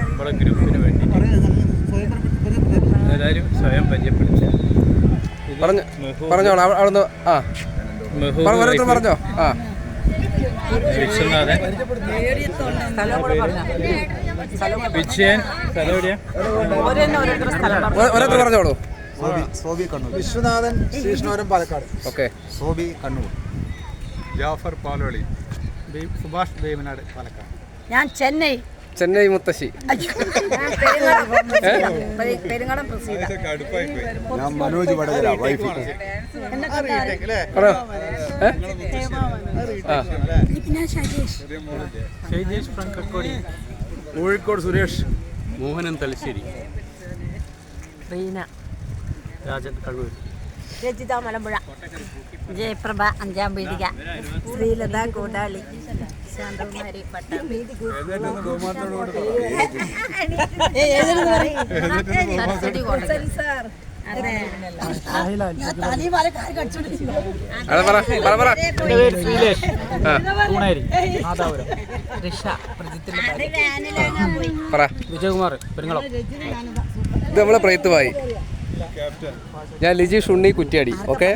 നമ്മുടെ ഗ്രൂപ്പിന് വേണ്ടി എല്ലാവരും സ്വയം പരിചയപ്പെടുത്തുക. പറഞ്ഞോളൂ അവിടുന്ന്. ആ പറഞ്ഞോ. ആ വിശ്വനാഥൻ, വിജയൻ, സ്ഥലം എവിടെയാ? ഓരോരുത്തർ പറഞ്ഞോളൂ. സോബി കണ്ണൂർ. വിശ്വനാഥൻ ശ്രീകൃഷ്ണപുരം പാലക്കാട്. ഓക്കെ. സോബി കണ്ണൂർ. ജാഫർ പാലോളി. സുഭാഷ് വേമനാട് പാലക്കാട്. ഞാൻ ചെന്നൈ മുത്തശ്ശി. ഞാൻ മനോജ് വടകര വൈഫ്. കോഴിക്കോട് സുരേഷ്. മോഹനൻ തലശ്ശേരി. റീന, രാജൻ കണ്ണൂർ. രജിത മലമ്പുഴ. ജയപ്രഭ അഞ്ചാം പീടിക. ശ്രീലത കൂടാളി. ശാന്തകുമാരി പട്ടാമ്പി. വിജയകുമാർ പെരുങ്ങളം. ഇത് നമ്മളെ പ്രയത്നമായി. ഞാൻ ലിജീഷ് ഉണ്ണി കുറ്റ്യാടി. ഓക്കെ.